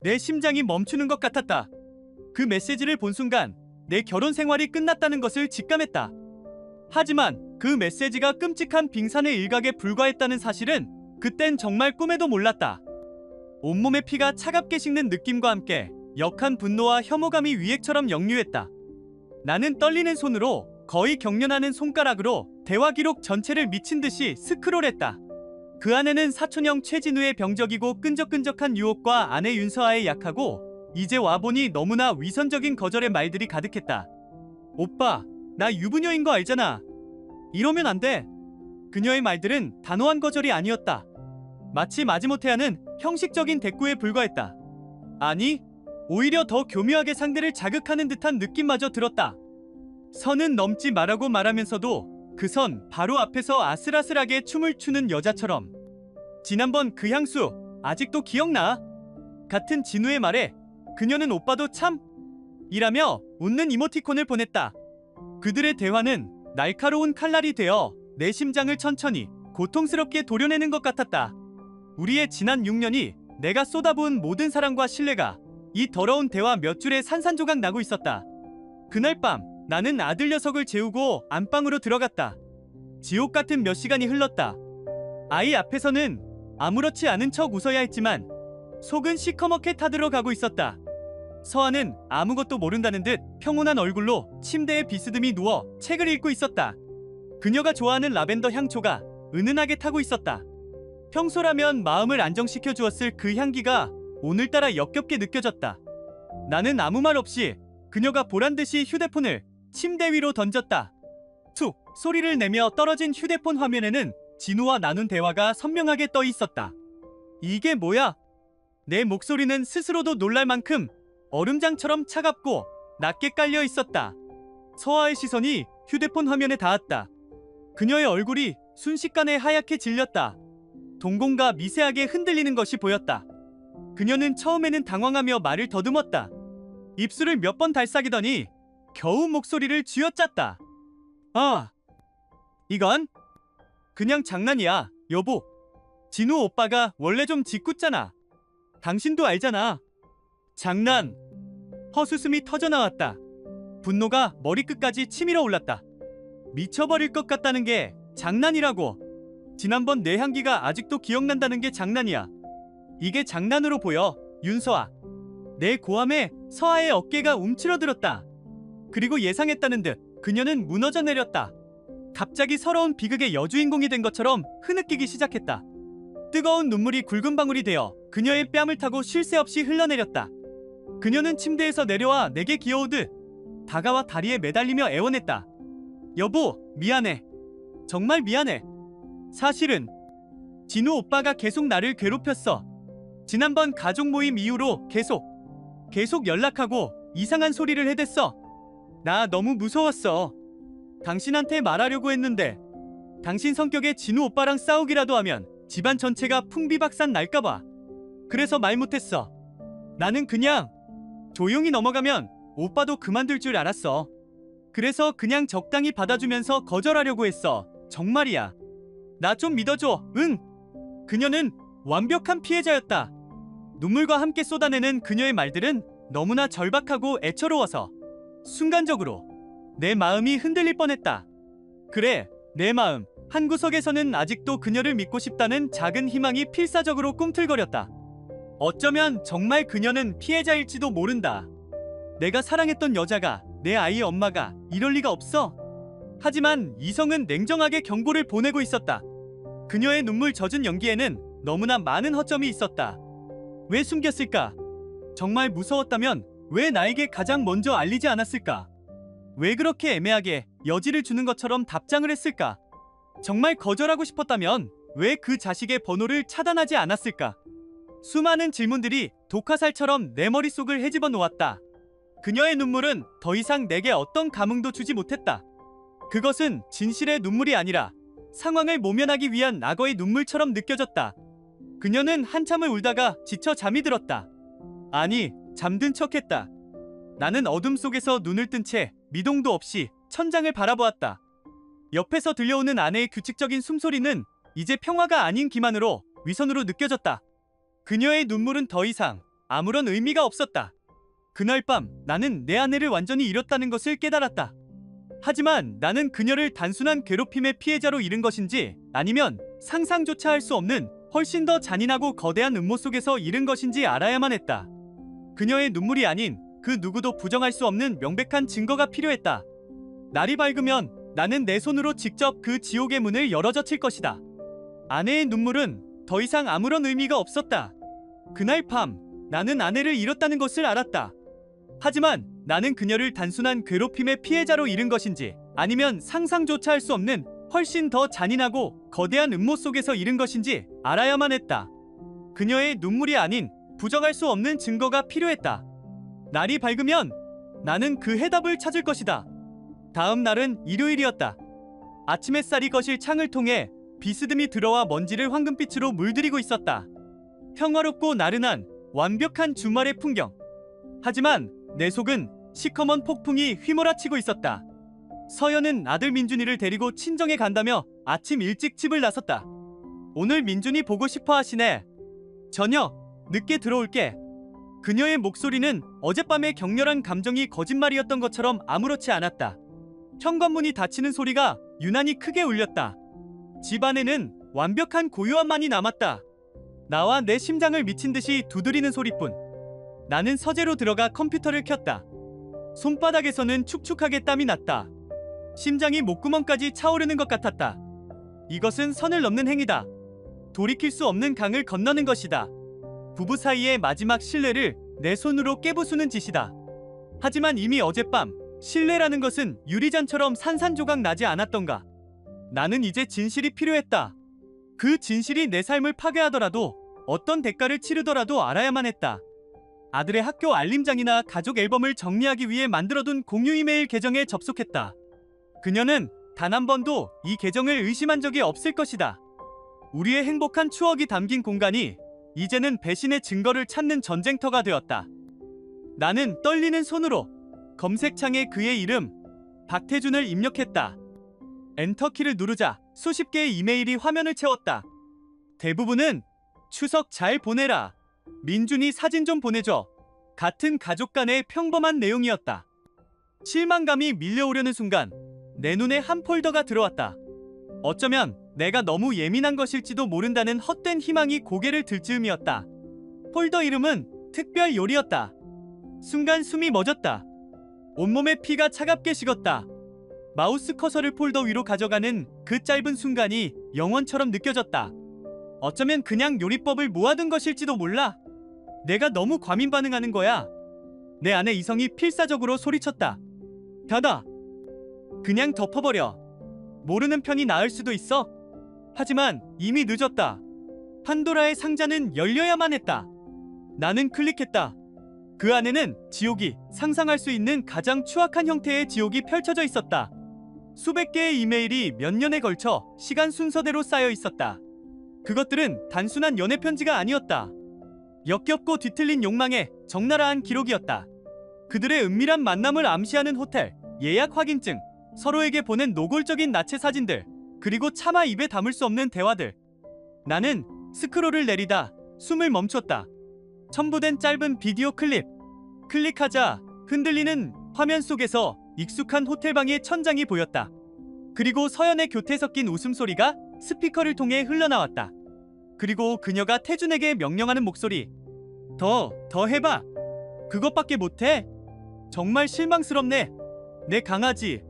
내 심장이 멈추는 것 같았다. 그 메시지를 본 순간 내 결혼 생활이 끝났다는 것을 직감했다. 하지만 그 메시지가 끔찍한 빙산의 일각에 불과했다는 사실은 그땐 정말 꿈에도 몰랐다. 온몸의 피가 차갑게 식는 느낌과 함께 역한 분노와 혐오감이 위액처럼 역류했다. 나는 떨리는 손으로, 거의 경련하는 손가락으로 대화 기록 전체를 미친 듯이 스크롤했다. 그 안에는 사촌형 최진우의 병적이고 끈적끈적한 유혹과 아내 윤서아의 약하고 이제 와보니 너무나 위선적인 거절의 말들이 가득했다. 오빠, 나 유부녀인 거 알잖아. 이러면 안 돼. 그녀의 말들은 단호한 거절이 아니었다. 마치 마지못해 하는 형식적인 대꾸에 불과했다. 아니, 오히려 더 교묘하게 상대를 자극하는 듯한 느낌마저 들었다. 선은 넘지 말라고 말하면서도 그 선 바로 앞에서 아슬아슬하게 춤을 추는 여자처럼. 지난번 그 향수 아직도 기억나? 같은 진우의 말에 그녀는 오빠도 참? 이라며 웃는 이모티콘을 보냈다. 그들의 대화는 날카로운 칼날이 되어 내 심장을 천천히 고통스럽게 도려내는 것 같았다. 우리의 지난 6년이, 내가 쏟아부은 모든 사랑과 신뢰가 이 더러운 대화 몇 줄에 산산조각 나고 있었다. 그날 밤 나는 아들 녀석을 재우고 안방으로 들어갔다. 지옥 같은 몇 시간이 흘렀다. 아이 앞에서는 아무렇지 않은 척 웃어야 했지만 속은 시커멓게 타들어가고 있었다. 서아는 아무것도 모른다는 듯 평온한 얼굴로 침대에 비스듬히 누워 책을 읽고 있었다. 그녀가 좋아하는 라벤더 향초가 은은하게 타고 있었다. 평소라면 마음을 안정시켜 주었을 그 향기가 오늘따라 역겹게 느껴졌다. 나는 아무 말 없이 그녀가 보란듯이 휴대폰을 침대 위로 던졌다. 툭 소리를 내며 떨어진 휴대폰 화면에는 진우와 나눈 대화가 선명하게 떠 있었다. 이게 뭐야? 내 목소리는 스스로도 놀랄 만큼 얼음장처럼 차갑고 낮게 깔려 있었다. 서아의 시선이 휴대폰 화면에 닿았다. 그녀의 얼굴이 순식간에 하얗게 질렸다. 동공과 미세하게 흔들리는 것이 보였다. 그녀는 처음에는 당황하며 말을 더듬었다. 입술을 몇 번 달싹이더니 겨우 목소리를 쥐어짰다. 아, 이건 그냥 장난이야, 여보. 진우 오빠가 원래 좀 짓궂잖아. 당신도 알잖아. 장난. 헛웃음이 터져나왔다. 분노가 머리끝까지 치밀어 올랐다. 미쳐버릴 것 같다는 게 장난이라고. 지난번 내 향기가 아직도 기억난다는 게 장난이야. 이게 장난으로 보여, 윤서아. 내 고함에 서아의 어깨가 움츠러들었다. 그리고 예상했다는 듯 그녀는 무너져 내렸다. 갑자기 서러운 비극의 여주인공이 된 것처럼 흐느끼기 시작했다. 뜨거운 눈물이 굵은 방울이 되어 그녀의 뺨을 타고 쉴 새 없이 흘러내렸다. 그녀는 침대에서 내려와 내게 기어오듯 다가와 다리에 매달리며 애원했다. 여보, 미안해. 정말 미안해. 사실은 진우 오빠가 계속 나를 괴롭혔어. 지난번 가족 모임 이후로 계속 연락하고 이상한 소리를 해댔어. 나 너무 무서웠어. 당신한테 말하려고 했는데 당신 성격에 진우 오빠랑 싸우기라도 하면 집안 전체가 풍비박산 날까봐. 그래서 말 못했어. 나는 그냥 조용히 넘어가면 오빠도 그만둘 줄 알았어. 그래서 그냥 적당히 받아주면서 거절하려고 했어. 정말이야. 나 좀 믿어줘. 응. 그녀는 완벽한 피해자였다. 눈물과 함께 쏟아내는 그녀의 말들은 너무나 절박하고 애처로워서 순간적으로 내 마음이 흔들릴 뻔했다. 그래, 내 마음 한구석에서는 아직도 그녀를 믿고 싶다는 작은 희망이 필사적으로 꿈틀거렸다. 어쩌면 정말 그녀는 피해자일지도 모른다. 내가 사랑했던 여자가, 내 아이의 엄마가 이럴 리가 없어. 하지만 이성은 냉정하게 경고를 보내고 있었다. 그녀의 눈물 젖은 연기에는 너무나 많은 허점이 있었다. 왜 숨겼을까? 정말 무서웠다면 왜 나에게 가장 먼저 알리지 않았을까? 왜 그렇게 애매하게 여지를 주는 것처럼 답장을 했을까? 정말 거절하고 싶었다면 왜 그 자식의 번호를 차단하지 않았을까? 수많은 질문들이 독화살처럼 내 머릿속을 헤집어 놓았다. 그녀의 눈물은 더 이상 내게 어떤 감흥도 주지 못했다. 그것은 진실의 눈물이 아니라 상황을 모면하기 위한 악어의 눈물처럼 느껴졌다. 그녀는 한참을 울다가 지쳐 잠이 들었다. 아니, 잠든 척했다. 나는 어둠 속에서 눈을 뜬 채 미동도 없이 천장을 바라보았다. 옆에서 들려오는 아내의 규칙적인 숨소리는 이제 평화가 아닌 기만으로 위선으로 느껴졌다. 그녀의 눈물은 더 이상 아무런 의미가 없었다. 그날 밤 나는 내 아내를 완전히 잃었다는 것을 깨달았다. 하지만 나는 그녀를 단순한 괴롭힘의 피해자로 잃은 것인지 아니면 상상조차 할 수 없는 훨씬 더 잔인하고 거대한 음모 속에서 잃은 것인지 알아야만 했다. 그녀의 눈물이 아닌 그 누구도 부정할 수 없는 명백한 증거가 필요했다. 날이 밝으면 나는 내 손으로 직접 그 지옥의 문을 열어젖힐 것이다. 아내의 눈물은 더 이상 아무런 의미가 없었다. 그날 밤 나는 아내를 잃었다는 것을 알았다. 하지만 나는 그녀를 단순한 괴롭힘의 피해자로 잃은 것인지 아니면 상상조차 할 수 없는 훨씬 더 잔인하고 거대한 음모 속에서 잃은 것인지 알아야만 했다. 그녀의 눈물이 아닌 부정할 수 없는 증거가 필요했다. 날이 밝으면 나는 그 해답을 찾을 것이다. 다음 날은 일요일이었다. 아침 햇살이 거실 창을 통해 비스듬히 들어와 먼지를 황금빛으로 물들이고 있었다. 평화롭고 나른한 완벽한 주말의 풍경. 하지만 내 속은 시커먼 폭풍이 휘몰아치고 있었다. 서연은 아들 민준이를 데리고 친정에 간다며 아침 일찍 집을 나섰다. 오늘 민준이 보고 싶어 하시네. 저녁 늦게 들어올게. 그녀의 목소리는 어젯밤의 격렬한 감정이 거짓말이었던 것처럼 아무렇지 않았다. 현관문이 닫히는 소리가 유난히 크게 울렸다. 집 안에는 완벽한 고요함만이 남았다. 나와 내 심장을 미친 듯이 두드리는 소리뿐. 나는 서재로 들어가 컴퓨터를 켰다. 손바닥에서는 축축하게 땀이 났다. 심장이 목구멍까지 차오르는 것 같았다. 이것은 선을 넘는 행위다. 돌이킬 수 없는 강을 건너는 것이다. 부부 사이의 마지막 신뢰를 내 손으로 깨부수는 짓이다. 하지만 이미 어젯밤 신뢰라는 것은 유리잔처럼 산산조각 나지 않았던가. 나는 이제 진실이 필요했다. 그 진실이 내 삶을 파괴하더라도 어떤 대가를 치르더라도 알아야만 했다. 아들의 학교 알림장이나 가족 앨범을 정리하기 위해 만들어둔 공유 이메일 계정에 접속했다. 그녀는 단 한 번도 이 계정을 의심한 적이 없을 것이다. 우리의 행복한 추억이 담긴 공간이 이제는 배신의 증거를 찾는 전쟁터가 되었다. 나는 떨리는 손으로 검색창에 그의 이름 박태준을 입력했다. 엔터키를 누르자 수십 개의 이메일이 화면을 채웠다. 대부분은 추석 잘 보내라. 민준이 사진 좀 보내줘. 같은 가족 간의 평범한 내용이었다. 실망감이 밀려오려는 순간 내 눈에 한 폴더가 들어왔다. 어쩌면 내가 너무 예민한 것일지도 모른다는 헛된 희망이 고개를 들 즈음이었다. 폴더 이름은 특별 요리였다. 순간 숨이 멎었다. 온몸에 피가 차갑게 식었다. 마우스 커서를 폴더 위로 가져가는 그 짧은 순간이 영원처럼 느껴졌다. 어쩌면 그냥 요리법을 모아둔 것일지도 몰라. 내가 너무 과민 반응하는 거야. 내 안의 이성이 필사적으로 소리쳤다. 닫아. 그냥 덮어버려. 모르는 편이 나을 수도 있어. 하지만 이미 늦었다. 판도라의 상자는 열려야만 했다. 나는 클릭했다. 그 안에는 지옥이 상상할 수 있는 가장 추악한 형태의 지옥이 펼쳐져 있었다. 수백 개의 이메일이 몇 년에 걸쳐 시간 순서대로 쌓여 있었다. 그것들은 단순한 연애 편지가 아니었다. 역겹고 뒤틀린 욕망의 적나라한 기록이었다. 그들의 은밀한 만남을 암시하는 호텔, 예약 확인증, 서로에게 보낸 노골적인 나체 사진들, 그리고 차마 입에 담을 수 없는 대화들. 나는 스크롤을 내리다 숨을 멈췄다. 첨부된 짧은 비디오 클립. 클릭하자 흔들리는 화면 속에서 익숙한 호텔방의 천장이 보였다. 그리고 서연의 교태 섞인 웃음소리가 스피커를 통해 흘러나왔다. 그리고 그녀가 태준에게 명령하는 목소리. 더 해봐. 그것밖에 못해? 정말 실망스럽네. 내 강아지.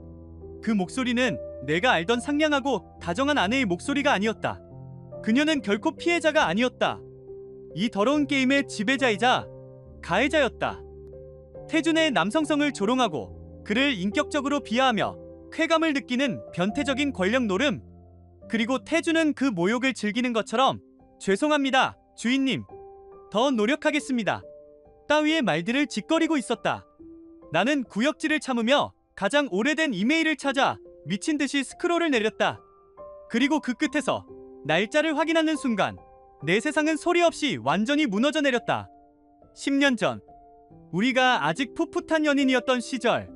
그 목소리는 내가 알던 상냥하고 다정한 아내의 목소리가 아니었다. 그녀는 결코 피해자가 아니었다. 이 더러운 게임의 지배자이자 가해자였다. 태준의 남성성을 조롱하고 그를 인격적으로 비하하며 쾌감을 느끼는 변태적인 권력 노름. 그리고 태준은 그 모욕을 즐기는 것처럼 죄송합니다, 주인님. 더 노력하겠습니다. 따위의 말들을 짓거리고 있었다. 나는 구역질을 참으며 가장 오래된 이메일을 찾아 미친 듯이 스크롤을 내렸다. 그리고 그 끝에서 날짜를 확인하는 순간 내 세상은 소리 없이 완전히 무너져 내렸다. 10년 전, 우리가 아직 풋풋한 연인이었던 시절,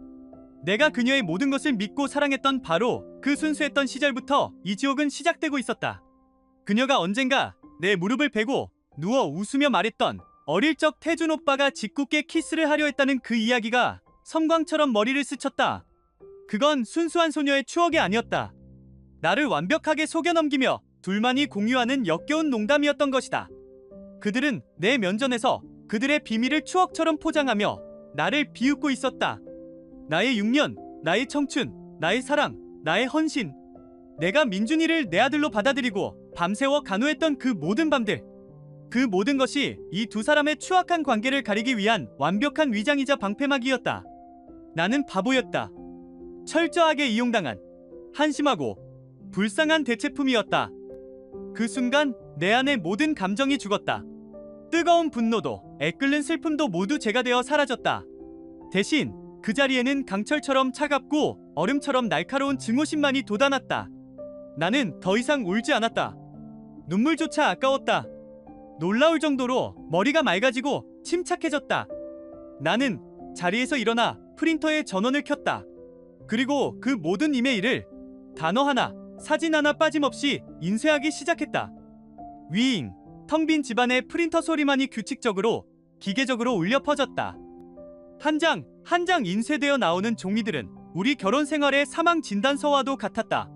내가 그녀의 모든 것을 믿고 사랑했던 바로 그 순수했던 시절부터 이 지옥은 시작되고 있었다. 그녀가 언젠가 내 무릎을 베고 누워 웃으며 말했던 어릴 적 태준 오빠가 짓궂게 키스를 하려 했다는 그 이야기가 섬광처럼 머리를 스쳤다. 그건 순수한 소녀의 추억이 아니었다. 나를 완벽하게 속여 넘기며 둘만이 공유하는 역겨운 농담이었던 것이다. 그들은 내 면전에서 그들의 비밀을 추억처럼 포장하며 나를 비웃고 있었다. 나의 6년, 나의 청춘, 나의 사랑, 나의 헌신. 내가 민준이를 내 아들로 받아들이고 밤새워 간호했던 그 모든 밤들. 그 모든 것이 이 두 사람의 추악한 관계를 가리기 위한 완벽한 위장이자 방패막이었다. 나는 바보였다. 철저하게 이용당한 한심하고 불쌍한 대체품이었다. 그 순간 내 안의 모든 감정이 죽었다. 뜨거운 분노도 애끓는 슬픔도 모두 제가 되어 사라졌다. 대신 그 자리에는 강철처럼 차갑고 얼음처럼 날카로운 증오심만이 돋아났다. 나는 더 이상 울지 않았다. 눈물조차 아까웠다. 놀라울 정도로 머리가 맑아지고 침착해졌다. 나는 자리에서 일어나 프린터에 전원을 켰다. 그리고 그 모든 이메일을 단어 하나, 사진 하나 빠짐없이 인쇄하기 시작했다. 위잉, 텅 빈 집안의 프린터 소리만이 규칙적으로, 기계적으로 울려 퍼졌다. 한 장, 한 장 인쇄되어 나오는 종이들은 우리 결혼 생활의 사망 진단서와도 같았다.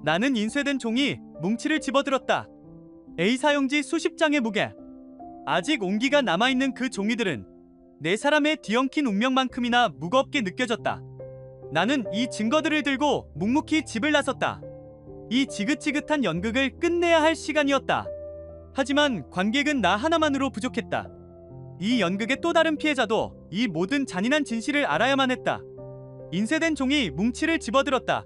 나는 인쇄된 종이 뭉치를 집어들었다. A4용지 수십 장의 무게. 아직 온기가 남아있는 그 종이들은 네 사람의 뒤엉킨 운명만큼이나 무겁게 느껴졌다. 나는 이 증거들을 들고 묵묵히 집을 나섰다. 이 지긋지긋한 연극을 끝내야 할 시간이었다. 하지만 관객은 나 하나만으로 부족했다. 이 연극의 또 다른 피해자도 이 모든 잔인한 진실을 알아야만 했다. 인쇄된 종이 뭉치를 집어들었다.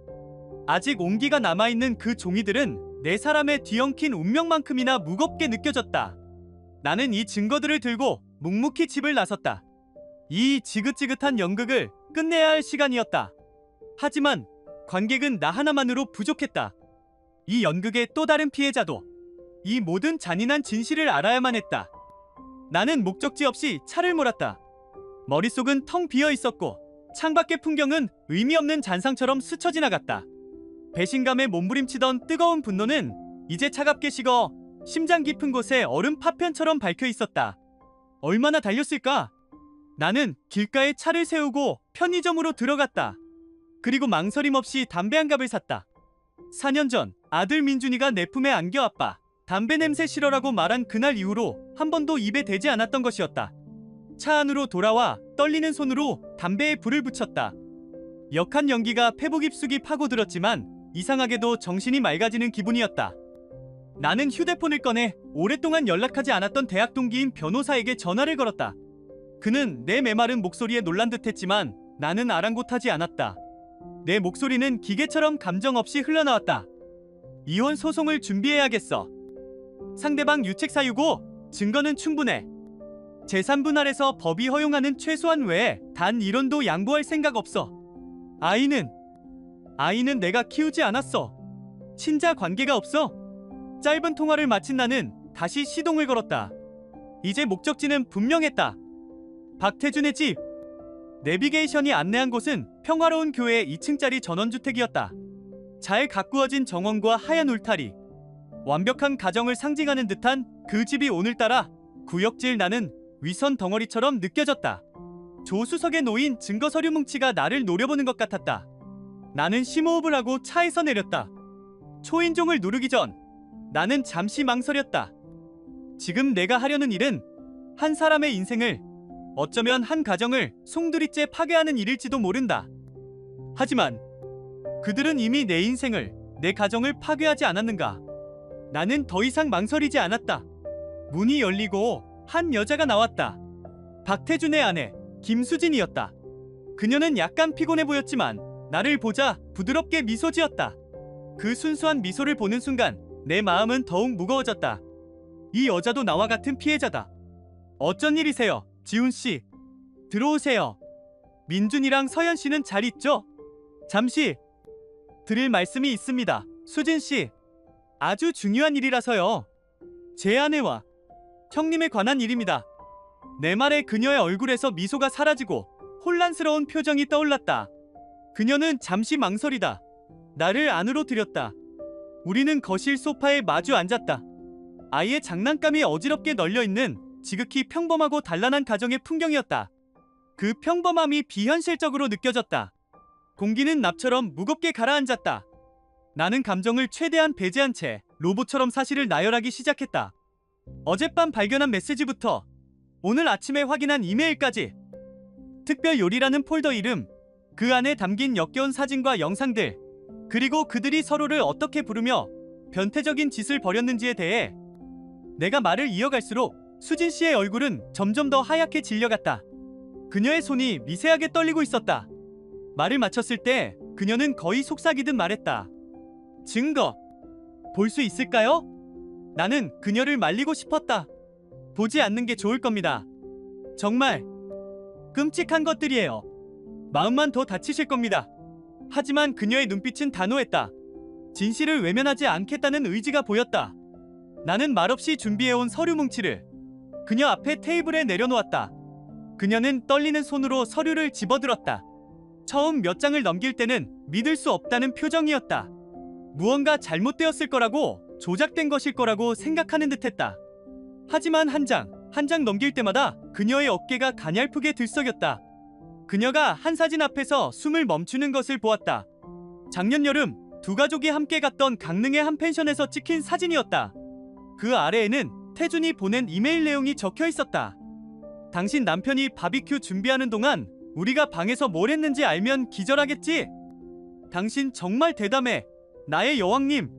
아직 온기가 남아있는 그 종이들은 네 사람의 뒤엉킨 운명만큼이나 무겁게 느껴졌다. 나는 이 증거들을 들고 묵묵히 집을 나섰다. 이 지긋지긋한 연극을 끝내야 할 시간이었다. 하지만 관객은 나 하나만으로 부족했다. 이 연극의 또 다른 피해자도 이 모든 잔인한 진실을 알아야만 했다. 나는 목적지 없이 차를 몰았다. 머릿속은 텅 비어 있었고 창밖의 풍경은 의미 없는 잔상처럼 스쳐 지나갔다. 배신감에 몸부림치던 뜨거운 분노는 이제 차갑게 식어 심장 깊은 곳에 얼음 파편처럼 박혀 있었다. 얼마나 달렸을까? 나는 길가에 차를 세우고 편의점으로 들어갔다. 그리고 망설임 없이 담배 한 갑을 샀다. 4년 전 아들 민준이가 내 품에 안겨 아빠 담배 냄새 싫어라고 말한 그날 이후로 한 번도 입에 대지 않았던 것이었다. 차 안으로 돌아와 떨리는 손으로 담배에 불을 붙였다. 역한 연기가 페북 입속이 파고들었지만 이상하게도 정신이 맑아지는 기분이었다. 나는 휴대폰을 꺼내 오랫동안 연락하지 않았던 대학 동기인 변호사에게 전화를 걸었다. 그는 내 메마른 목소리에 놀란 듯했지만 나는 아랑곳하지 않았다. 내 목소리는 기계처럼 감정 없이 흘러나왔다. 이혼 소송을 준비해야겠어. 상대방 유책 사유고 증거는 충분해. 재산분할에서 법이 허용하는 최소한 외에 단 1원도 양보할 생각 없어. 아이는 내가 키우지 않았어. 친자 관계가 없어. 짧은 통화를 마친 나는 다시 시동을 걸었다. 이제 목적지는 분명했다. 박태준의 집. 내비게이션이 안내한 곳은 평화로운 교회 2층짜리 전원주택이었다. 잘 가꾸어진 정원과 하얀 울타리, 완벽한 가정을 상징하는 듯한 그 집이 오늘따라 구역질 나는 위선 덩어리처럼 느껴졌다. 조수석에 놓인 증거서류 뭉치가 나를 노려보는 것 같았다. 나는 심호흡을 하고 차에서 내렸다. 초인종을 누르기 전 나는 잠시 망설였다. 지금 내가 하려는 일은 한 사람의 인생을, 어쩌면 한 가정을 송두리째 파괴하는 일일지도 모른다. 하지만 그들은 이미 내 인생을, 내 가정을 파괴하지 않았는가? 나는 더 이상 망설이지 않았다. 문이 열리고 한 여자가 나왔다. 박태준의 아내 김수진이었다. 그녀는 약간 피곤해 보였지만 나를 보자 부드럽게 미소 지었다. 그 순수한 미소를 보는 순간 내 마음은 더욱 무거워졌다. 이 여자도 나와 같은 피해자다. 어쩐 일이세요, 지훈씨? 들어오세요. 민준이랑 서연씨는 잘 있죠? 잠시 드릴 말씀이 있습니다, 수진씨. 아주 중요한 일이라서요. 제 아내와 형님에 관한 일입니다. 내 말에 그녀의 얼굴에서 미소가 사라지고 혼란스러운 표정이 떠올랐다. 그녀는 잠시 망설이다 나를 안으로 들였다. 우리는 거실 소파에 마주 앉았다. 아이의 장난감이 어지럽게 널려있는 지극히 평범하고 단란한 가정의 풍경이었다. 그 평범함이 비현실적으로 느껴졌다. 공기는 납처럼 무겁게 가라앉았다. 나는 감정을 최대한 배제한 채 로봇처럼 사실을 나열하기 시작했다. 어젯밤 발견한 메시지부터 오늘 아침에 확인한 이메일까지, 특별 요리라는 폴더 이름, 그 안에 담긴 역겨운 사진과 영상들, 그리고 그들이 서로를 어떻게 부르며 변태적인 짓을 벌였는지에 대해. 내가 말을 이어갈수록 수진 씨의 얼굴은 점점 더 하얗게 질려갔다. 그녀의 손이 미세하게 떨리고 있었다. 말을 마쳤을 때 그녀는 거의 속삭이듯 말했다. 증거 볼 수 있을까요? 나는 그녀를 말리고 싶었다. 보지 않는 게 좋을 겁니다. 정말 끔찍한 것들이에요. 마음만 더 다치실 겁니다. 하지만 그녀의 눈빛은 단호했다. 진실을 외면하지 않겠다는 의지가 보였다. 나는 말없이 준비해온 서류 뭉치를 그녀 앞에 테이블에 내려놓았다. 그녀는 떨리는 손으로 서류를 집어들었다. 처음 몇 장을 넘길 때는 믿을 수 없다는 표정이었다. 무언가 잘못되었을 거라고, 조작된 것일 거라고 생각하는 듯했다. 하지만 한 장 넘길 때마다 그녀의 어깨가 가냘프게 들썩였다. 그녀가 한 사진 앞에서 숨을 멈추는 것을 보았다. 작년 여름 두 가족이 함께 갔던 강릉의 한 펜션에서 찍힌 사진이었다. 그 아래에는 태준이 보낸 이메일 내용이 적혀 있었다. 당신 남편이 바비큐 준비하는 동안 우리가 방에서 뭘 했는지 알면 기절하겠지? 당신 정말 대담해, 나의 여왕님.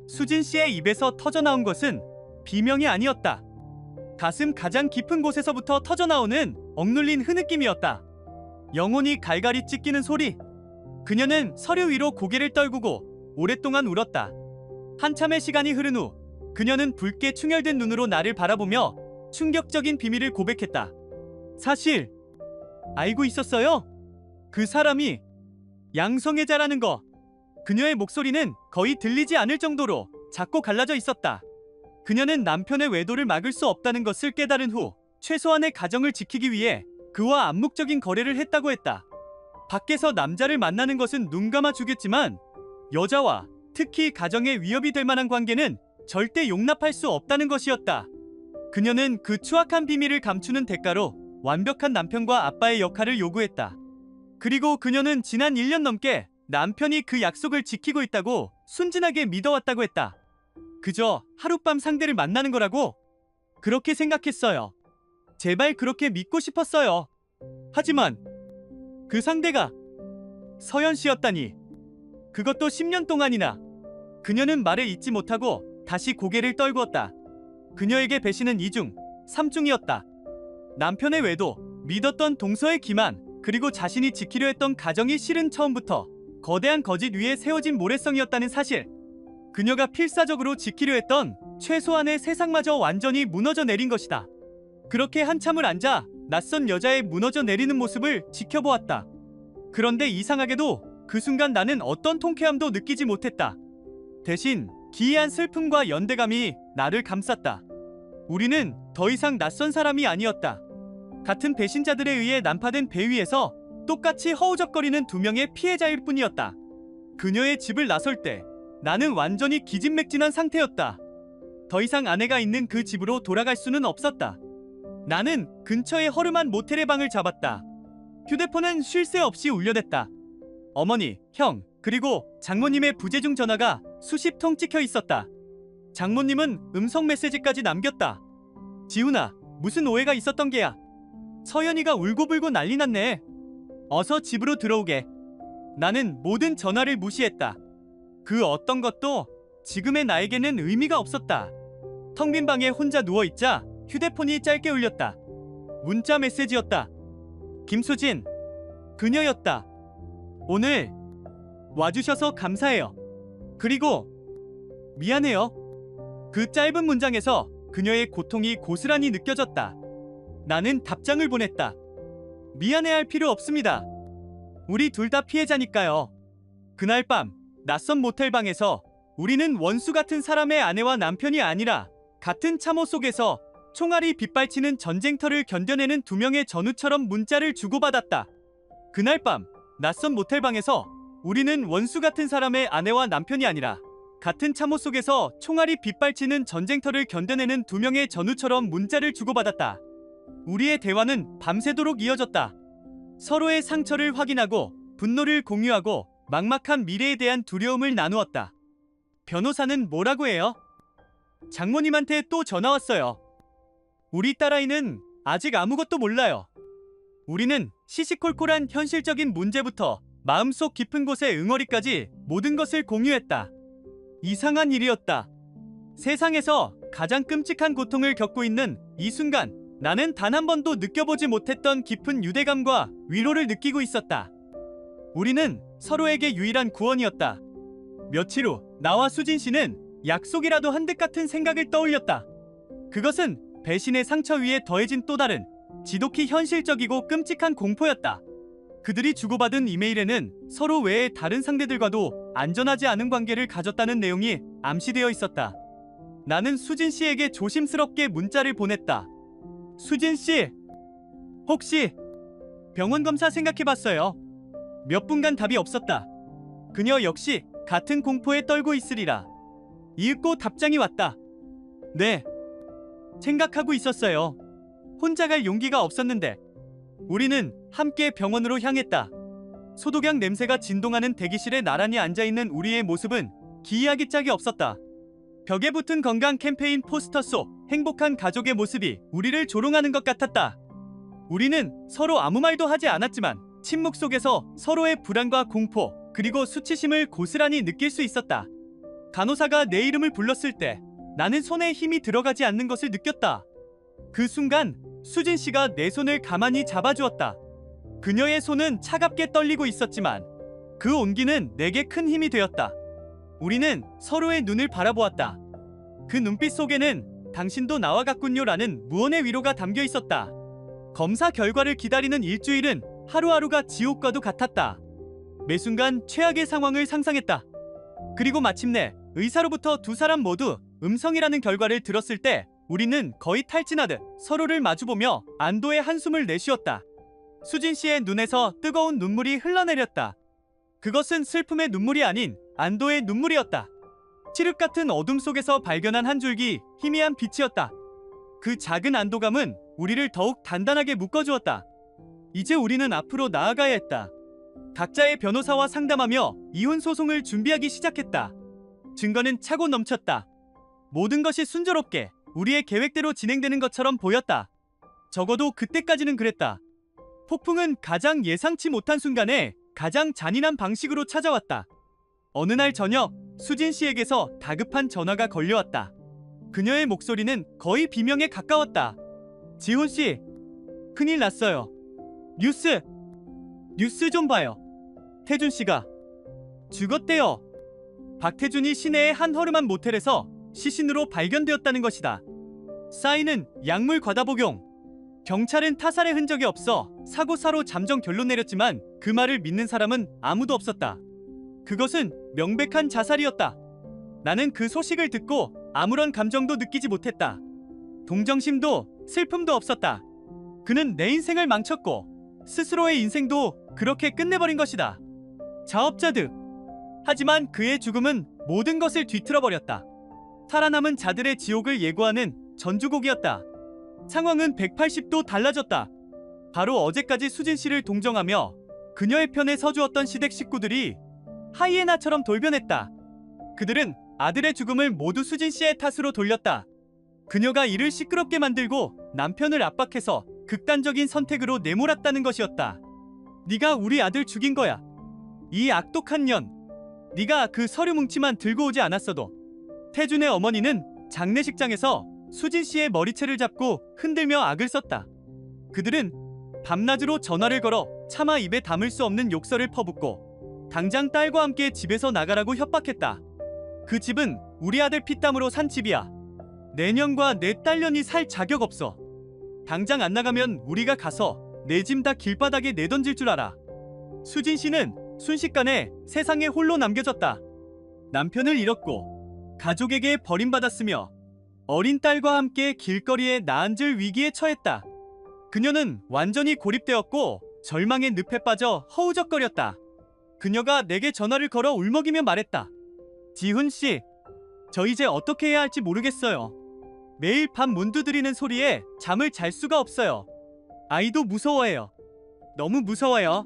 수진 씨의 입에서 터져나온 것은 비명이 아니었다. 가슴 가장 깊은 곳에서부터 터져나오는 억눌린 흐느낌이었다. 영혼이 갈갈이 찢기는 소리. 그녀는 서류 위로 고개를 떨구고 오랫동안 울었다. 한참의 시간이 흐른 후 그녀는 붉게 충혈된 눈으로 나를 바라보며 충격적인 비밀을 고백했다. 사실 알고 있었어요? 그 사람이 양성애자라는 거. 그녀의 목소리는 거의 들리지 않을 정도로 작고 갈라져 있었다. 그녀는 남편의 외도를 막을 수 없다는 것을 깨달은 후 최소한의 가정을 지키기 위해 그와 암묵적인 거래를 했다고 했다. 밖에서 남자를 만나는 것은 눈 감아 주겠지만 여자와 특히 가정에 위협이 될 만한 관계는 절대 용납할 수 없다는 것이었다. 그녀는 그 추악한 비밀을 감추는 대가로 완벽한 남편과 아빠의 역할을 요구했다. 그리고 그녀는 지난 1년 넘게 남편이 그 약속을 지키고 있다고 순진하게 믿어왔다고 했다. 그저 하룻밤 상대를 만나는 거라고 그렇게 생각했어요. 제발 그렇게 믿고 싶었어요. 하지만 그 상대가 서연 씨였다니. 그것도 10년 동안이나. 그녀는 말을 잇지 못하고 다시 고개를 떨구었다. 그녀에게 배신은 2중, 3중이었다. 남편의 외도, 믿었던 동서의 기만, 그리고 자신이 지키려 했던 가정이 실은 처음부터 거대한 거짓 위에 세워진 모래성이었다는 사실. 그녀가 필사적으로 지키려 했던 최소한의 세상마저 완전히 무너져 내린 것이다. 그렇게 한참을 앉아 낯선 여자의 무너져 내리는 모습을 지켜보았다. 그런데 이상하게도 그 순간 나는 어떤 통쾌함도 느끼지 못했다. 대신 기이한 슬픔과 연대감이 나를 감쌌다. 우리는 더 이상 낯선 사람이 아니었다. 같은 배신자들에 의해 난파된 배 위에서 똑같이 허우적거리는 두 명의 피해자일 뿐이었다. 그녀의 집을 나설 때 나는 완전히 기진맥진한 상태였다. 더 이상 아내가 있는 그 집으로 돌아갈 수는 없었다. 나는 근처의 허름한 모텔의 방을 잡았다. 휴대폰은 쉴 새 없이 울려댔다. 어머니, 형, 그리고 장모님의 부재중 전화가 수십 통 찍혀 있었다. 장모님은 음성 메시지까지 남겼다. 지훈아, 무슨 오해가 있었던 게야. 서연이가 울고불고 난리 났네. 어서 집으로 들어오게. 나는 모든 전화를 무시했다. 그 어떤 것도 지금의 나에게는 의미가 없었다. 텅 빈 방에 혼자 누워있자 휴대폰이 짧게 울렸다. 문자 메시지였다. 김수진, 그녀였다. 오늘 와주셔서 감사해요. 그리고 미안해요. 그 짧은 문장에서 그녀의 고통이 고스란히 느껴졌다. 나는 답장을 보냈다. 미안해할 필요 없습니다. 우리 둘 다 피해자니까요. 그날 밤 낯선 모텔방에서 우리는 원수 같은 사람의 아내와 남편이 아니라 같은 참호 속에서 총알이 빗발치는 전쟁터를 견뎌내는 두 명의 전우처럼 문자를 주고받았다. 그날 밤 낯선 모텔방에서 우리는 원수 같은 사람의 아내와 남편이 아니라 같은 참호 속에서 총알이 빗발치는 전쟁터를 견뎌내는 두 명의 전우처럼 문자를 주고받았다. 우리의 대화는 밤새도록 이어졌다. 서로의 상처를 확인하고 분노를 공유하고 막막한 미래에 대한 두려움을 나누었다. 변호사는 뭐라고 해요? 장모님한테 또 전화 왔어요. 우리 딸아이는 아직 아무것도 몰라요. 우리는 시시콜콜한 현실적인 문제부터 마음속 깊은 곳의 응어리까지 모든 것을 공유했다. 이상한 일이었다. 세상에서 가장 끔찍한 고통을 겪고 있는 이 순간, 나는 단 한 번도 느껴보지 못했던 깊은 유대감과 위로를 느끼고 있었다. 우리는 서로에게 유일한 구원이었다. 며칠 후 나와 수진 씨는 약속이라도 한 듯 같은 생각을 떠올렸다. 그것은 배신의 상처 위에 더해진 또 다른 지독히 현실적이고 끔찍한 공포였다. 그들이 주고받은 이메일에는 서로 외의 다른 상대들과도 안전하지 않은 관계를 가졌다는 내용이 암시되어 있었다. 나는 수진 씨에게 조심스럽게 문자를 보냈다. 수진 씨, 혹시 병원 검사 생각해봤어요? 몇 분간 답이 없었다. 그녀 역시 같은 공포에 떨고 있으리라. 이윽고 답장이 왔다. 네, 생각하고 있었어요. 혼자 갈 용기가 없었는데. 우리는 함께 병원으로 향했다. 소독약 냄새가 진동하는 대기실에 나란히 앉아있는 우리의 모습은 기이하기 짝이 없었다. 벽에 붙은 건강 캠페인 포스터 속 행복한 가족의 모습이 우리를 조롱하는 것 같았다. 우리는 서로 아무 말도 하지 않았지만 침묵 속에서 서로의 불안과 공포, 그리고 수치심을 고스란히 느낄 수 있었다. 간호사가 내 이름을 불렀을 때 나는 손에 힘이 들어가지 않는 것을 느꼈다. 그 순간 수진 씨가 내 손을 가만히 잡아주었다. 그녀의 손은 차갑게 떨리고 있었지만 그 온기는 내게 큰 힘이 되었다. 우리는 서로의 눈을 바라보았다. 그 눈빛 속에는 당신도 나와 같군요라는 무언의 위로가 담겨 있었다. 검사 결과를 기다리는 일주일은 하루하루가 지옥과도 같았다. 매 순간 최악의 상황을 상상했다. 그리고 마침내 의사로부터 두 사람 모두 음성이라는 결과를 들었을 때 우리는 거의 탈진하듯 서로를 마주보며 안도의 한숨을 내쉬었다. 수진 씨의 눈에서 뜨거운 눈물이 흘러내렸다. 그것은 슬픔의 눈물이 아닌 안도의 눈물이었다. 칠흑 같은 어둠 속에서 발견한 한 줄기 희미한 빛이었다. 그 작은 안도감은 우리를 더욱 단단하게 묶어주었다. 이제 우리는 앞으로 나아가야 했다. 각자의 변호사와 상담하며 이혼 소송을 준비하기 시작했다. 증거는 차고 넘쳤다. 모든 것이 순조롭게 우리의 계획대로 진행되는 것처럼 보였다. 적어도 그때까지는 그랬다. 폭풍은 가장 예상치 못한 순간에 가장 잔인한 방식으로 찾아왔다. 어느 날 저녁 수진 씨에게서 다급한 전화가 걸려왔다. 그녀의 목소리는 거의 비명에 가까웠다. 지훈 씨, 큰일 났어요. 뉴스 좀 봐요. 태준 씨가 죽었대요. 박태준이 시내의 한 허름한 모텔에서 시신으로 발견되었다는 것이다. 사인은 약물 과다 복용. 경찰은 타살의 흔적이 없어 사고사로 잠정 결론 내렸지만 그 말을 믿는 사람은 아무도 없었다. 그것은 명백한 자살이었다. 나는 그 소식을 듣고 아무런 감정도 느끼지 못했다. 동정심도 슬픔도 없었다. 그는 내 인생을 망쳤고 스스로의 인생도 그렇게 끝내버린 것이다. 자업자득. 하지만 그의 죽음은 모든 것을 뒤틀어버렸다. 살아남은 자들의 지옥을 예고하는 전주곡이었다. 상황은 180도 달라졌다. 바로 어제까지 수진 씨를 동정하며 그녀의 편에 서주었던 시댁 식구들이 하이에나처럼 돌변했다. 그들은 아들의 죽음을 모두 수진 씨의 탓으로 돌렸다. 그녀가 일을 시끄럽게 만들고 남편을 압박해서 극단적인 선택으로 내몰았다는 것이었다. 네가 우리 아들 죽인 거야. 이 악독한 년. 네가 그 서류 뭉치만 들고 오지 않았어도. 태준의 어머니는 장례식장에서 수진 씨의 머리채를 잡고 흔들며 악을 썼다. 그들은 밤낮으로 전화를 걸어 차마 입에 담을 수 없는 욕설을 퍼붓고 당장 딸과 함께 집에서 나가라고 협박했다. 그 집은 우리 아들 피땀으로 산 집이야. 내년과 내 딸년이 살 자격 없어. 당장 안 나가면 우리가 가서 내 짐 다 길바닥에 내던질 줄 알아. 수진 씨는 순식간에 세상에 홀로 남겨졌다. 남편을 잃었고 가족에게 버림받았으며 어린 딸과 함께 길거리에 나앉을 위기에 처했다. 그녀는 완전히 고립되었고 절망의 늪에 빠져 허우적거렸다. 그녀가 내게 전화를 걸어 울먹이며 말했다. 지훈 씨, 저 이제 어떻게 해야 할지 모르겠어요. 매일 밤 문 두드리는 소리에 잠을 잘 수가 없어요. 아이도 무서워해요. 너무 무서워요.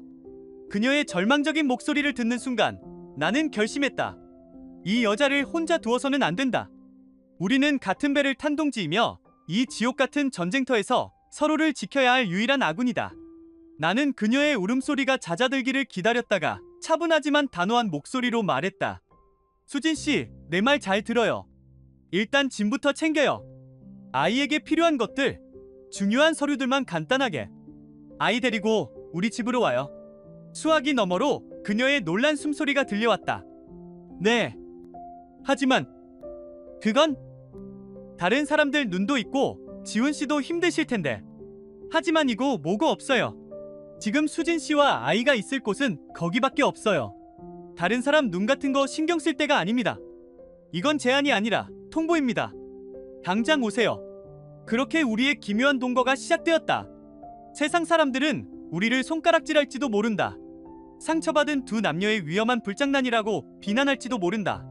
그녀의 절망적인 목소리를 듣는 순간 나는 결심했다. 이 여자를 혼자 두어서는 안 된다. 우리는 같은 배를 탄 동지이며 이 지옥 같은 전쟁터에서 서로를 지켜야 할 유일한 아군이다. 나는 그녀의 울음소리가 잦아들기를 기다렸다가 차분하지만 단호한 목소리로 말했다. 수진 씨, 내 말 잘 들어요. 일단 짐부터 챙겨요. 아이에게 필요한 것들, 중요한 서류들만 간단하게. 아이 데리고 우리 집으로 와요. 수화기 너머로 그녀의 놀란 숨소리가 들려왔다. 네. 하지만 그건 다른 사람들 눈도 있고 지훈 씨도 힘드실 텐데. 하지만 이거 뭐고 없어요. 지금 수진 씨와 아이가 있을 곳은 거기밖에 없어요. 다른 사람 눈 같은 거 신경 쓸 때가 아닙니다. 이건 제안이 아니라 통보입니다. 당장 오세요. 그렇게 우리의 기묘한 동거가 시작되었다. 세상 사람들은 우리를 손가락질할지도 모른다. 상처받은 두 남녀의 위험한 불장난이라고 비난할지도 모른다.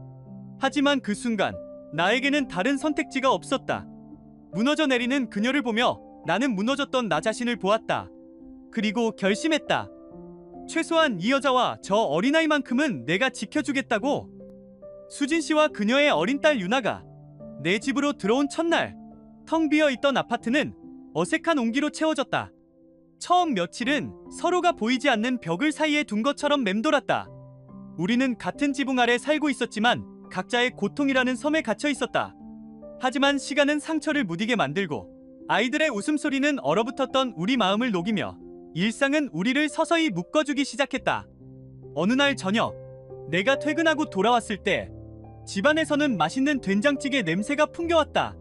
하지만 그 순간 나에게는 다른 선택지가 없었다. 무너져 내리는 그녀를 보며 나는 무너졌던 나 자신을 보았다. 그리고 결심했다. 최소한 이 여자와 저 어린아이만큼은 내가 지켜주겠다고. 수진 씨와 그녀의 어린 딸 유나가 내 집으로 들어온 첫날, 텅 비어있던 아파트는 어색한 온기로 채워졌다. 처음 며칠은 서로가 보이지 않는 벽을 사이에 둔 것처럼 맴돌았다. 우리는 같은 지붕 아래 살고 있었지만 각자의 고통이라는 섬에 갇혀 있었다. 하지만 시간은 상처를 무디게 만들고 아이들의 웃음소리는 얼어붙었던 우리 마음을 녹이며 일상은 우리를 서서히 묶어주기 시작했다. 어느 날 저녁, 내가 퇴근하고 돌아왔을 때 집안에서는 맛있는 된장찌개 냄새가 풍겨왔다.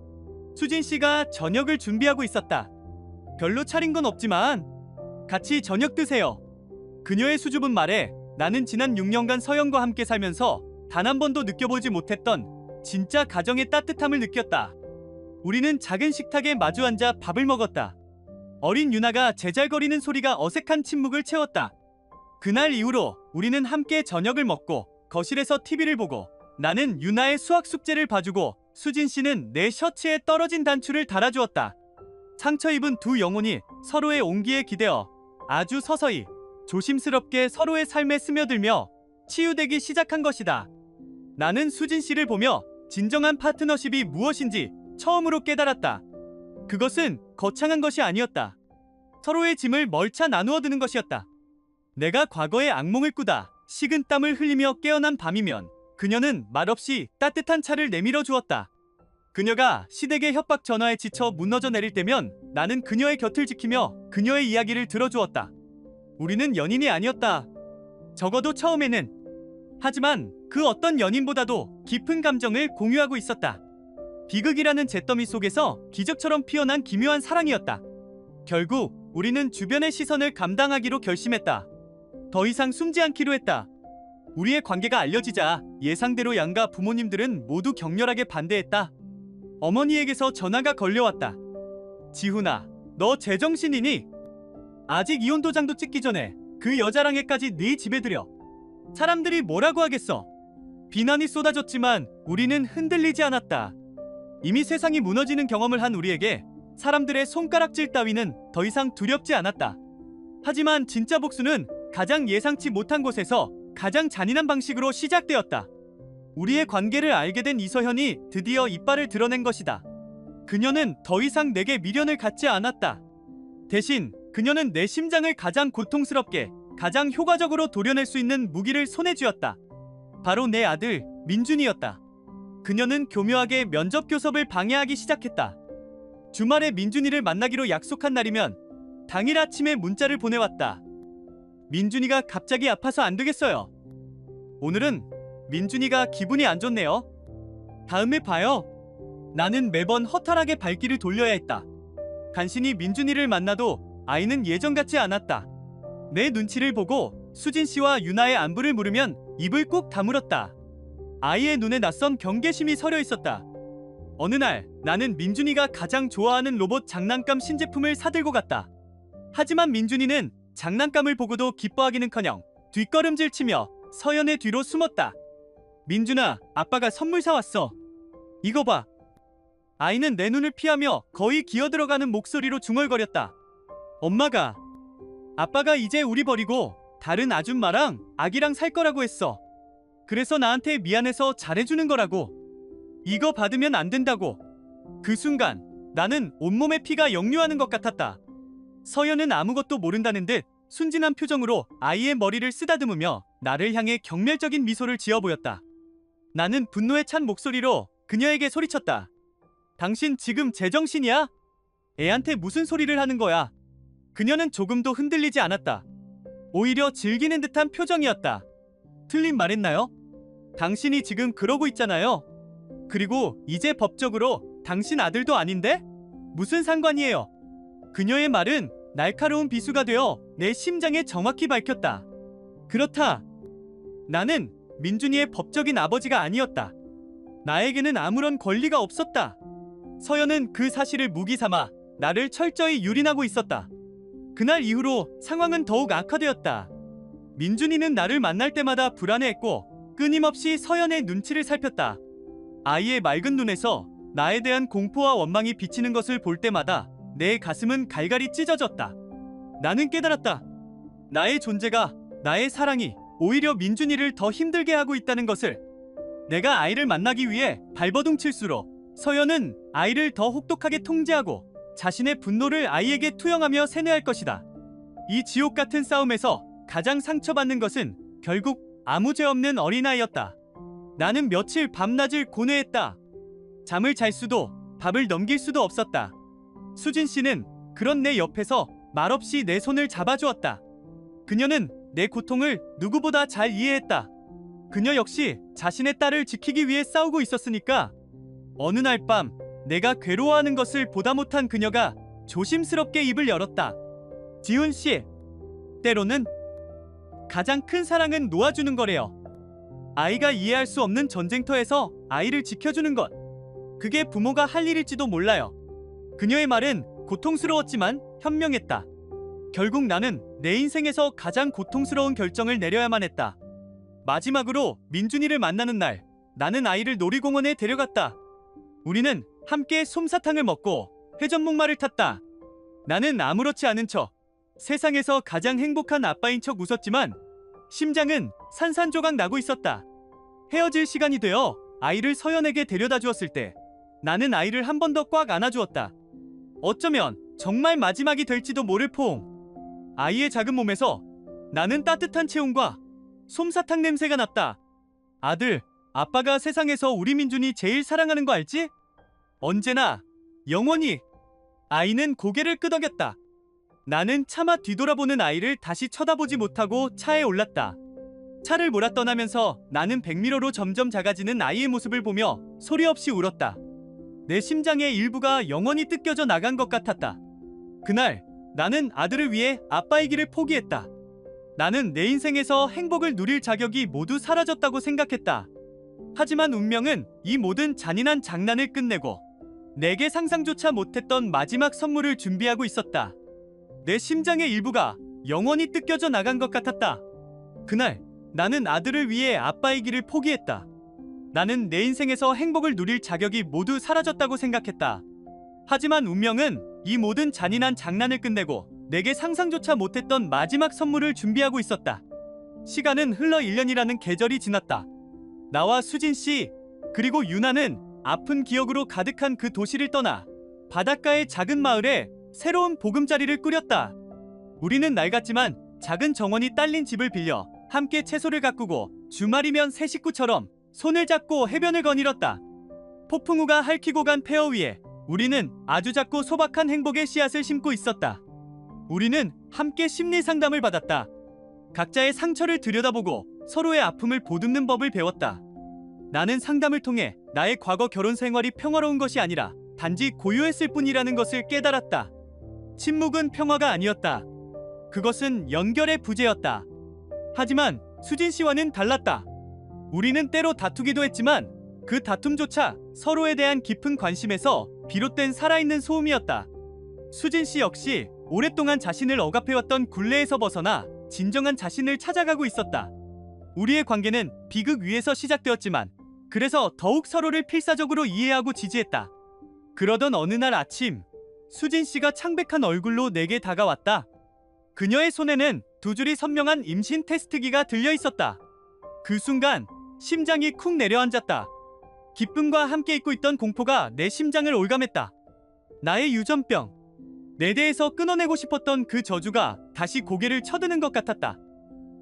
수진 씨가 저녁을 준비하고 있었다. 별로 차린 건 없지만 같이 저녁 드세요. 그녀의 수줍은 말에 나는 지난 6년간 서영과 함께 살면서 단 한 번도 느껴보지 못했던 진짜 가정의 따뜻함을 느꼈다. 우리는 작은 식탁에 마주 앉아 밥을 먹었다. 어린 유나가 제잘거리는 소리가 어색한 침묵을 채웠다. 그날 이후로 우리는 함께 저녁을 먹고 거실에서 TV를 보고 나는 유나의 수학 숙제를 봐주고 수진 씨는 내 셔츠에 떨어진 단추를 달아주었다. 상처 입은 두 영혼이 서로의 온기에 기대어 아주 서서히 조심스럽게 서로의 삶에 스며들며 치유되기 시작한 것이다. 나는 수진 씨를 보며 진정한 파트너십이 무엇인지 처음으로 깨달았다. 그것은 거창한 것이 아니었다. 서로의 짐을 멀차 나누어 드는 것이었다. 내가 과거의 악몽을 꾸다 식은 땀을 흘리며 깨어난 밤이면 그녀는 말없이 따뜻한 차를 내밀어 주었다. 그녀가 시댁의 협박 전화에 지쳐 무너져 내릴 때면 나는 그녀의 곁을 지키며 그녀의 이야기를 들어주었다. 우리는 연인이 아니었다. 적어도 처음에는. 하지만 그 어떤 연인보다도 깊은 감정을 공유하고 있었다. 비극이라는 잿더미 속에서 기적처럼 피어난 기묘한 사랑이었다. 결국 우리는 주변의 시선을 감당하기로 결심했다. 더 이상 숨지 않기로 했다. 우리의 관계가 알려지자 예상대로 양가 부모님들은 모두 격렬하게 반대했다. 어머니에게서 전화가 걸려왔다. 지훈아, 너 제정신이니? 아직 이혼 도장도 찍기 전에 그 여자랑에까지 네 집에 들여. 사람들이 뭐라고 하겠어? 비난이 쏟아졌지만 우리는 흔들리지 않았다. 이미 세상이 무너지는 경험을 한 우리에게 사람들의 손가락질 따위는 더 이상 두렵지 않았다. 하지만 진짜 복수는 가장 예상치 못한 곳에서 가장 잔인한 방식으로 시작되었다. 우리의 관계를 알게 된 이서현이 드디어 이빨을 드러낸 것이다. 그녀는 더 이상 내게 미련을 갖지 않았다. 대신 그녀는 내 심장을 가장 고통스럽게, 가장 효과적으로 도려낼 수 있는 무기를 손에 쥐었다. 바로 내 아들 민준이었다. 그녀는 교묘하게 면접 교섭을 방해하기 시작했다. 주말에 민준이를 만나기로 약속한 날이면 당일 아침에 문자를 보내왔다. 민준이가 갑자기 아파서 안 되겠어요. 오늘은 민준이가 기분이 안 좋네요. 다음에 봐요. 나는 매번 허탈하게 발길을 돌려야 했다. 간신히 민준이를 만나도 아이는 예전 같지 않았다. 내 눈치를 보고 수진 씨와 유나의 안부를 물으면 입을 꾹 다물었다. 아이의 눈에 낯선 경계심이 서려 있었다. 어느 날 나는 민준이가 가장 좋아하는 로봇 장난감 신제품을 사들고 갔다. 하지만 민준이는 장난감을 보고도 기뻐하기는커녕 뒷걸음질 치며 서연의 뒤로 숨었다. 민준아, 아빠가 선물 사왔어. 이거 봐. 아이는 내 눈을 피하며 거의 기어들어가는 목소리로 중얼거렸다. 엄마가, 아빠가 이제 우리 버리고 다른 아줌마랑 아기랑 살 거라고 했어. 그래서 나한테 미안해서 잘해주는 거라고. 이거 받으면 안 된다고. 그 순간 나는 온몸에 피가 역류하는 것 같았다. 서연은 아무것도 모른다는 듯 순진한 표정으로 아이의 머리를 쓰다듬으며 나를 향해 경멸적인 미소를 지어 보였다. 나는 분노에 찬 목소리로 그녀에게 소리쳤다. 당신 지금 제정신이야? 애한테 무슨 소리를 하는 거야? 그녀는 조금도 흔들리지 않았다. 오히려 즐기는 듯한 표정이었다. 틀린 말했나요? 당신이 지금 그러고 있잖아요. 그리고 이제 법적으로 당신 아들도 아닌데? 무슨 상관이에요? 그녀의 말은 날카로운 비수가 되어 내 심장에 정확히 밝혔다. 그렇다. 나는 민준이의 법적인 아버지가 아니었다. 나에게는 아무런 권리가 없었다. 서연은 그 사실을 무기 삼아 나를 철저히 유린하고 있었다. 그날 이후로 상황은 더욱 악화되었다. 민준이는 나를 만날 때마다 불안해했고 끊임없이 서연의 눈치를 살폈다. 아이의 맑은 눈에서 나에 대한 공포와 원망이 비치는 것을 볼 때마다 내 가슴은 갈갈이 찢어졌다. 나는 깨달았다. 나의 존재가, 나의 사랑이 오히려 민준이를 더 힘들게 하고 있다는 것을. 내가 아이를 만나기 위해 발버둥 칠수록 서연은 아이를 더 혹독하게 통제하고 자신의 분노를 아이에게 투영하며 세뇌할 것이다. 이 지옥 같은 싸움에서 가장 상처받는 것은 결국 아무 죄 없는 어린아이였다. 나는 며칠 밤낮을 고뇌했다. 잠을 잘 수도 밥을 넘길 수도 없었다. 수진 씨는 그런 내 옆에서 말없이 내 손을 잡아주었다. 그녀는 내 고통을 누구보다 잘 이해했다. 그녀 역시 자신의 딸을 지키기 위해 싸우고 있었으니까. 어느 날 밤 내가 괴로워하는 것을 보다 못한 그녀가 조심스럽게 입을 열었다. 지훈 씨, 때로는 가장 큰 사랑은 놓아주는 거래요. 아이가 이해할 수 없는 전쟁터에서 아이를 지켜주는 것. 그게 부모가 할 일일지도 몰라요. 그녀의 말은 고통스러웠지만 현명했다. 결국 나는 내 인생에서 가장 고통스러운 결정을 내려야만 했다. 마지막으로 민준이를 만나는 날, 나는 아이를 놀이공원에 데려갔다. 우리는 함께 솜사탕을 먹고 회전목마를 탔다. 나는 아무렇지 않은 척 세상에서 가장 행복한 아빠인 척 웃었지만 심장은 산산조각 나고 있었다. 헤어질 시간이 되어 아이를 서연에게 데려다 주었을 때 나는 아이를 한 번 더 꽉 안아주었다. 어쩌면 정말 마지막이 될지도 모를 포옹. 아이의 작은 몸에서 나는 따뜻한 체온과 솜사탕 냄새가 났다. 아들, 아빠가 세상에서 우리 민준이 제일 사랑하는 거 알지? 언제나, 영원히. 아이는 고개를 끄덕였다. 나는 차마 뒤돌아보는 아이를 다시 쳐다보지 못하고 차에 올랐다. 차를 몰아 떠나면서 나는 백미러로 점점 작아지는 아이의 모습을 보며 소리 없이 울었다. 내 심장의 일부가 영원히 뜯겨져 나간 것 같았다. 그날 나는 아들을 위해 아빠의 길을 포기했다. 나는 내 인생에서 행복을 누릴 자격이 모두 사라졌다고 생각했다. 하지만 운명은 이 모든 잔인한 장난을 끝내고 내게 상상조차 못했던 마지막 선물을 준비하고 있었다. 내 심장의 일부가 영원히 뜯겨져 나간 것 같았다. 그날 나는 아들을 위해 아빠의 길을 포기했다. 나는 내 인생에서 행복을 누릴 자격이 모두 사라졌다고 생각했다. 하지만 운명은 이 모든 잔인한 장난을 끝내고 내게 상상조차 못했던 마지막 선물을 준비하고 있었다. 시간은 흘러 1년이라는 계절이 지났다. 나와 수진 씨, 그리고 유나는 아픈 기억으로 가득한 그 도시를 떠나 바닷가의 작은 마을에 새로운 보금자리를 꾸렸다. 우리는 낡았지만 작은 정원이 딸린 집을 빌려 함께 채소를 가꾸고 주말이면 새 식구처럼 손을 잡고 해변을 거닐었다. 폭풍우가 핥히고 간 폐허 위에 우리는 아주 작고 소박한 행복의 씨앗을 심고 있었다. 우리는 함께 심리 상담을 받았다. 각자의 상처를 들여다보고 서로의 아픔을 보듬는 법을 배웠다. 나는 상담을 통해 나의 과거 결혼 생활이 평화로운 것이 아니라 단지 고요했을 뿐이라는 것을 깨달았다. 침묵은 평화가 아니었다. 그것은 연결의 부재였다. 하지만 수진 씨와는 달랐다. 우리는 때로 다투기도 했지만 그 다툼조차 서로에 대한 깊은 관심에서 비롯된 살아있는 소음이었다. 수진 씨 역시 오랫동안 자신을 억압해왔던 굴레에서 벗어나 진정한 자신을 찾아가고 있었다. 우리의 관계는 비극 위에서 시작되었지만 그래서 더욱 서로를 필사적으로 이해하고 지지했다. 그러던 어느 날 아침, 수진 씨가 창백한 얼굴로 내게 다가왔다. 그녀의 손에는 두 줄이 선명한 임신 테스트기가 들려 있었다. 그 순간 심장이 쿵 내려앉았다. 기쁨과 함께 잊고 있던 공포가 내 심장을 올감했다. 나의 유전병, 내 대에서 끊어내고 싶었던 그 저주가 다시 고개를 쳐드는 것 같았다.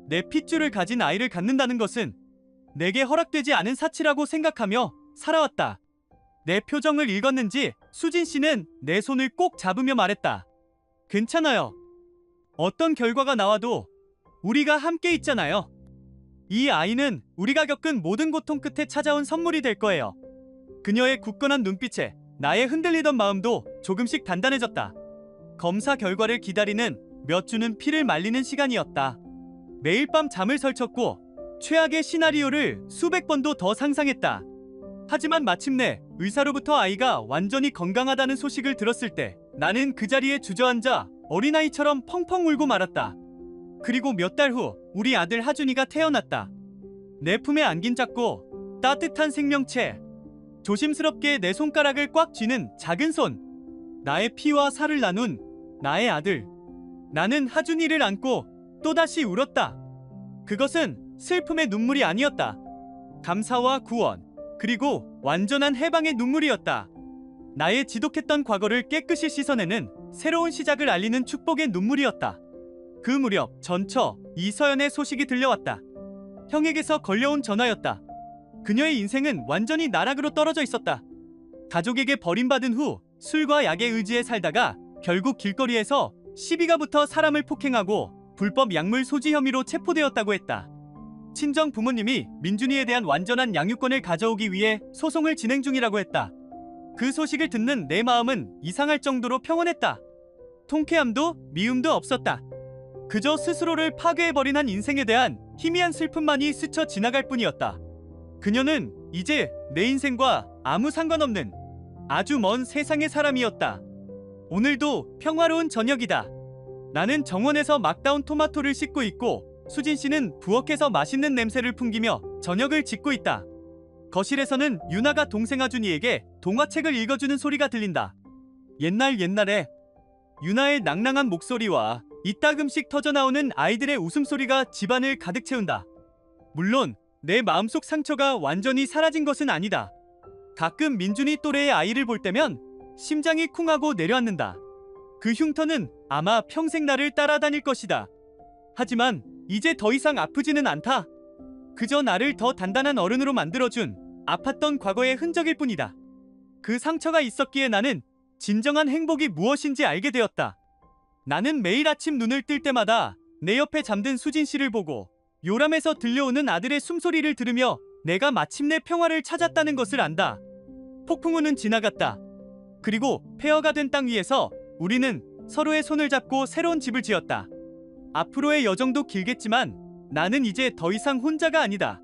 내 핏줄을 가진 아이를 갖는다는 것은 내게 허락되지 않은 사치라고 생각하며 살아왔다. 내 표정을 읽었는지 수진 씨는 내 손을 꼭 잡으며 말했다. 괜찮아요. 어떤 결과가 나와도 우리가 함께 있잖아요. 이 아이는 우리가 겪은 모든 고통 끝에 찾아온 선물이 될 거예요. 그녀의 굳건한 눈빛에 나의 흔들리던 마음도 조금씩 단단해졌다. 검사 결과를 기다리는 몇 주는 피를 말리는 시간이었다. 매일 밤 잠을 설쳤고 최악의 시나리오를 수백 번도 더 상상했다. 하지만 마침내 의사로부터 아이가 완전히 건강하다는 소식을 들었을 때 나는 그 자리에 주저앉아 어린아이처럼 펑펑 울고 말았다. 그리고 몇 달 후 우리 아들 하준이가 태어났다. 내 품에 안긴 작고 따뜻한 생명체, 조심스럽게 내 손가락을 꽉 쥐는 작은 손, 나의 피와 살을 나눈 나의 아들. 나는 하준이를 안고 또다시 울었다. 그것은 슬픔의 눈물이 아니었다. 감사와 구원, 그리고 완전한 해방의 눈물이었다. 나의 지독했던 과거를 깨끗이 씻어내는 새로운 시작을 알리는 축복의 눈물이었다. 그 무렵 전처 이서연의 소식이 들려왔다. 형에게서 걸려온 전화였다. 그녀의 인생은 완전히 나락으로 떨어져 있었다. 가족에게 버림받은 후 술과 약에 의지해 살다가 결국 길거리에서 시비가 붙어 사람을 폭행하고 불법 약물 소지 혐의로 체포되었다고 했다. 친정 부모님이 민준이에 대한 완전한 양육권을 가져오기 위해 소송을 진행 중이라고 했다. 그 소식을 듣는 내 마음은 이상할 정도로 평온했다. 통쾌함도 미움도 없었다. 그저 스스로를 파괴해버린 한 인생에 대한 희미한 슬픔만이 스쳐 지나갈 뿐이었다. 그녀는 이제 내 인생과 아무 상관없는 아주 먼 세상의 사람이었다. 오늘도 평화로운 저녁이다. 나는 정원에서 막 따온 토마토를 씻고 있고 수진 씨는 부엌에서 맛있는 냄새를 풍기며 저녁을 짓고 있다. 거실에서는 유나가 동생 하준이에게 동화책을 읽어주는 소리가 들린다. 옛날에 유나의 낭낭한 목소리와 이따금씩 터져나오는 아이들의 웃음소리가 집안을 가득 채운다. 물론 내 마음속 상처가 완전히 사라진 것은 아니다. 가끔 민준이 또래의 아이를 볼 때면 심장이 쿵하고 내려앉는다. 그 흉터는 아마 평생 나를 따라다닐 것이다. 하지만 이제 더 이상 아프지는 않다. 그저 나를 더 단단한 어른으로 만들어준 아팠던 과거의 흔적일 뿐이다. 그 상처가 있었기에 나는 진정한 행복이 무엇인지 알게 되었다. 나는 매일 아침 눈을 뜰 때마다 내 옆에 잠든 수진 씨를 보고 요람에서 들려오는 아들의 숨소리를 들으며 내가 마침내 평화를 찾았다는 것을 안다. 폭풍우는 지나갔다. 그리고 폐허가 된 땅 위에서 우리는 서로의 손을 잡고 새로운 집을 지었다. 앞으로의 여정도 길겠지만 나는 이제 더 이상 혼자가 아니다.